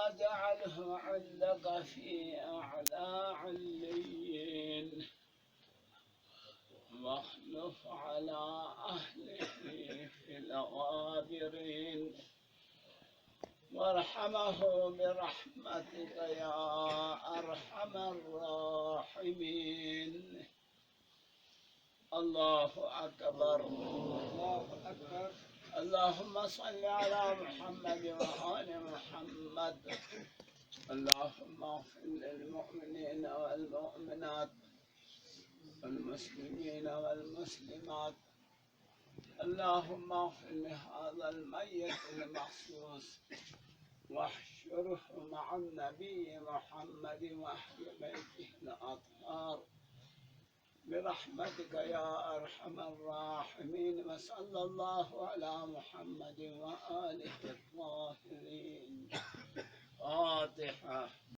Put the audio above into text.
اجعله علق في أعلى عليين واخلف على أهله في الغابرين وارحمه برحمتك يا أرحم الراحمين. الله أكبر الله أكبر. اللهم صل على محمد وآل محمد. اللهم اغفر للمؤمنين والمؤمنات والمسلمين والمسلمات. اللهم اغفر لهذا الميت المخصوص واحشره مع النبي محمد وأهل بيته الأطهار برحمتك يا أرحم الراحمين. وصلى الله على محمد وآله الطاهرين.